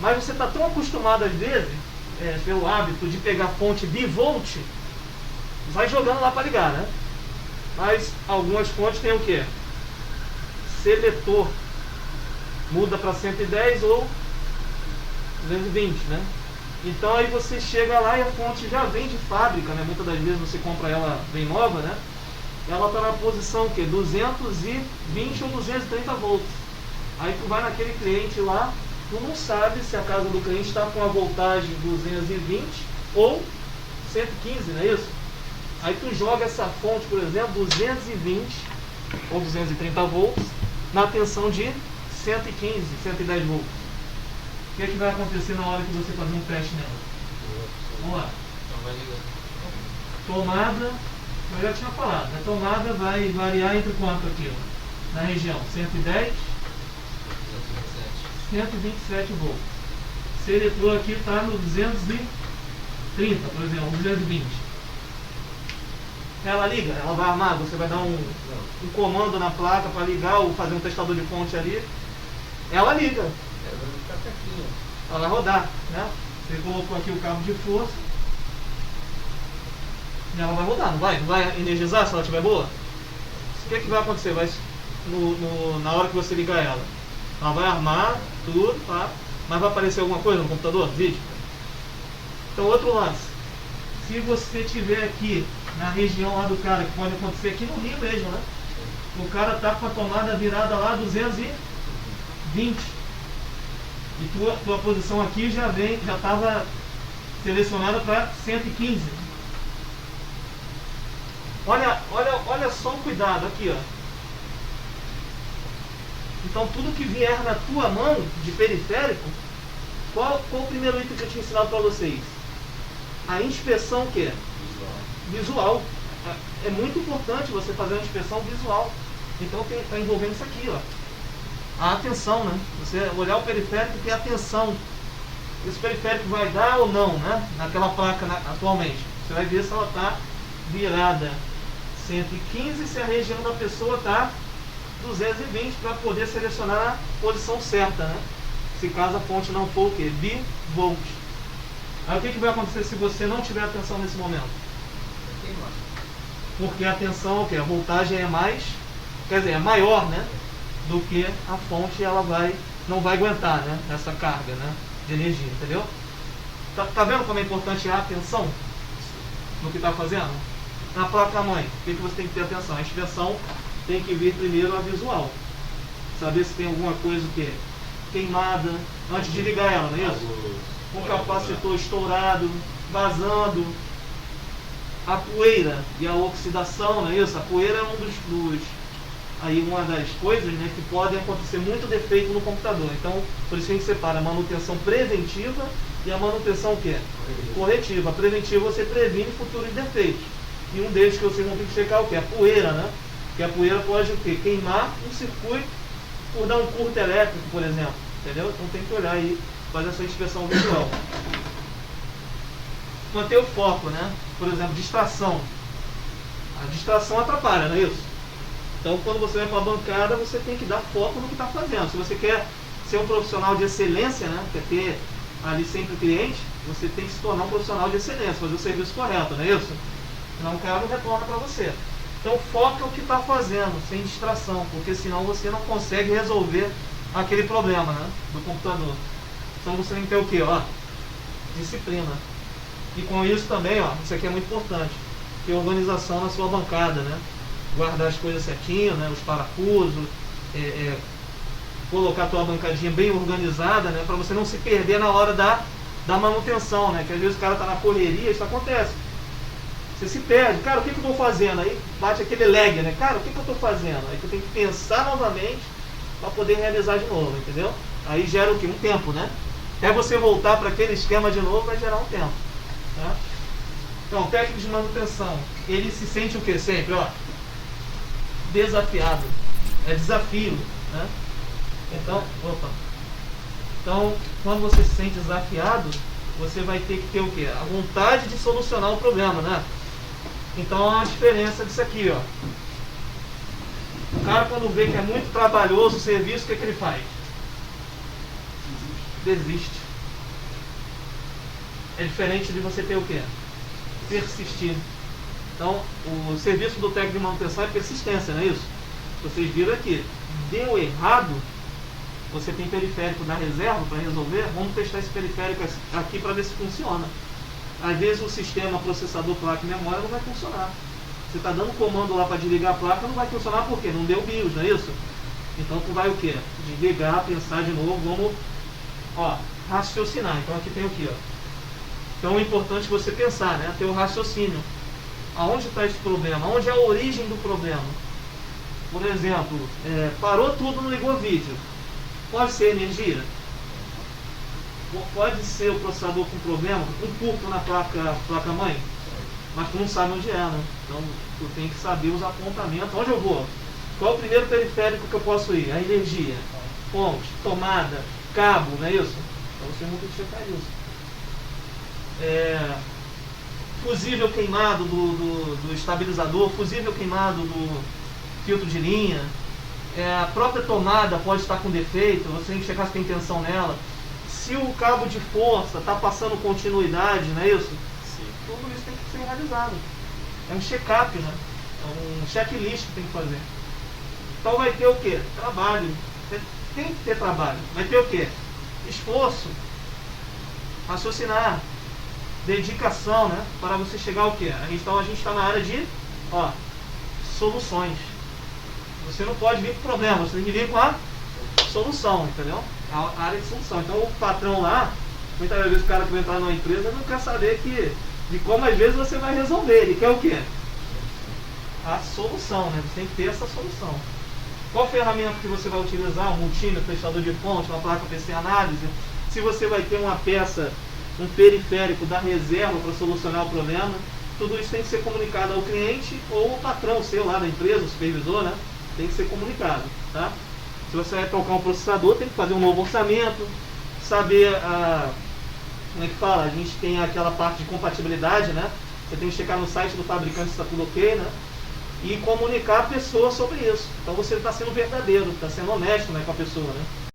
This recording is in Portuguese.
Mas você está tão acostumado às vezes, pelo hábito de pegar fonte bivolt, vai jogando lá para ligar, né? Mas algumas fontes têm o que? Seletor. Muda para 110 ou 220, né? Então aí você chega lá e a fonte já vem de fábrica, né? Muitas das vezes você compra ela bem nova, né? Ela está na posição o quê? 220 ou 230 volts. Aí tu vai naquele cliente lá, tu não sabe se a casa do cliente está com a voltagem 220 ou 115, não é isso? Aí tu joga essa fonte, por exemplo, 220 ou 230 volts na tensão de 115, 110 volts. O que é que vai acontecer na hora que você fazer um teste nela? Vamos lá. Tomada, eu já tinha falado, a tomada vai variar entre quanto aqui? Ó? Na região 110, 127 volts. Seletor aqui está no 230, por exemplo, 220. Ela liga, ela vai armar, você vai dar um comando na placa para ligar ou fazer um testador de fonte ali. Ela liga. Ela vai rodar, né? Você colocou aqui o cabo de força e ela vai rodar, não vai? Não vai energizar se ela estiver boa? O que é que vai acontecer? Na hora que você ligar ela vai armar tudo, tá? Mas vai aparecer alguma coisa no computador? Vídeo? Então, outro lance. Se você tiver aqui na região lá do cara, que pode acontecer aqui no Rio mesmo, né? O cara tá com a tomada virada lá 220 e tua posição aqui já estava selecionada para 115. Olha só o cuidado aqui, ó. Então tudo que vier na tua mão de periférico, qual o primeiro item que eu tinha ensinado para vocês? A inspeção que é? Visual. É muito importante você fazer uma inspeção visual. Então está envolvendo isso aqui, ó. A atenção, né? Você olhar o periférico e ter atenção. Esse periférico vai dar ou não, né? Naquela placa atualmente. Você vai ver se ela está virada 115, se a região da pessoa está 220, para poder selecionar a posição certa, né? Se caso a fonte não for o quê? Bivolt. Aí o que vai acontecer se você não tiver atenção nesse momento? Porque a atenção, o quê? A voltagem é maior, né? Do que a fonte, ela não vai aguentar, né? Essa carga, né? De energia, entendeu? Tá vendo como é importante a atenção no que está fazendo? Na placa-mãe, o que você tem que ter atenção? A inspeção tem que vir primeiro a visual. Saber se tem alguma coisa que é queimada, antes de ligar ela, não é isso? Um capacitor estourado, vazando. A poeira e a oxidação, não é isso? A poeira é uma das coisas, né, que pode acontecer muito defeito no computador. Então, por isso a gente separa a manutenção preventiva e a manutenção o quê? Corretiva. A preventiva você previne futuros defeitos. E um deles que vocês vão ter que checar é o quê? A poeira, né? Porque a poeira pode o quê? Queimar um circuito por dar um curto elétrico, por exemplo. Entendeu? Então tem que olhar aí, fazer essa inspeção visual. Manter o foco, né? Por exemplo, distração. A distração atrapalha, não é isso? Então, quando você vai para a bancada, você tem que dar foco no que está fazendo. Se você quer ser um profissional de excelência, né? Quer ter ali sempre cliente, você tem que se tornar um profissional de excelência, fazer o serviço correto, não é isso? Senão o cara não retorna para você. Então, foca o que está fazendo, sem distração, porque senão você não consegue resolver aquele problema, né? Do computador. Então, você tem que ter o quê? Ó, disciplina. E com isso também, ó, isso aqui é muito importante, ter organização na sua bancada, né? Guardar as coisas certinho, né? Os parafusos, colocar a tua bancadinha bem organizada, né? Para você não se perder na hora da manutenção, né? Que às vezes o cara está na correria, isso acontece. Você se perde, cara, o que eu estou fazendo? Aí bate aquele lag, né? Cara, o que eu estou fazendo? Aí tu tem que pensar novamente para poder realizar de novo, entendeu? Aí gera o quê? Um tempo, né? Até você voltar para aquele esquema de novo, vai gerar um tempo. Tá? Então, o técnico de manutenção, ele se sente o que sempre? Ó, desafiado. É desafio. Né? Então, quando você se sente desafiado, você vai ter que ter o que? A vontade de solucionar o problema, né? Então, há uma diferença disso aqui, ó. O cara, quando vê que é muito trabalhoso o serviço, o que ele faz? Desiste. é diferente de você ter o quê? Persistir. Então, o serviço do técnico de manutenção é persistência, não é isso? Vocês viram aqui, deu errado, você tem periférico da reserva para resolver, vamos testar esse periférico aqui para ver se funciona. Às vezes o sistema processador, placa e memória não vai funcionar. Você está dando comando lá para desligar a placa, não vai funcionar por quê? Não deu BIOS, não é isso? Então tu vai o quê? Desligar, pensar de novo, vamos raciocinar. Então aqui tem o quê? Então é importante você pensar, né? Ter o raciocínio. Aonde está esse problema? Onde é a origem do problema? Por exemplo, parou tudo, não ligou vídeo. Pode ser energia? Pode ser o processador com problema, um curto na placa-mãe? Mas tu não sabe onde é, né? Então tu tem que saber os apontamentos. Onde eu vou? Qual é o primeiro periférico que eu posso ir? A energia, fonte, tomada, cabo, não é isso? Então você não tem que checar isso. Fusível queimado do estabilizador, fusível queimado do filtro de linha, a própria tomada pode estar com defeito, você tem que checar se tem tensão nela. Se o cabo de força está passando continuidade, não é isso? Sim. Tudo isso tem que ser realizado. É um check-up, né? É um checklist que tem que fazer. Então vai ter o quê? Trabalho. Você tem que ter trabalho. Vai ter o quê? Esforço. Raciocinar. Dedicação, né? Para você chegar ao quê? Então a gente está na área de soluções. Você não pode vir com problema, você tem que vir com a solução, entendeu? A área de solução. Então o patrão lá, muitas vezes o cara que vai entrar numa empresa não quer saber de como às vezes você vai resolver. Ele quer o quê? A solução, né? Você tem que ter essa solução. Qual ferramenta que você vai utilizar? Um multímetro, fechador de fonte, uma placa PC análise? Se você vai ter uma peça, um periférico da reserva para solucionar o problema, tudo isso tem que ser comunicado ao cliente ou ao patrão seu lá da empresa, o supervisor, né? Tem que ser comunicado, tá? Se você vai trocar um processador, tem que fazer um novo orçamento, saber como é que fala? A gente tem aquela parte de compatibilidade, né? Você tem que checar no site do fabricante se está tudo ok, né? E comunicar a pessoa sobre isso. Então você está sendo verdadeiro, está sendo honesto, né, com a pessoa, né?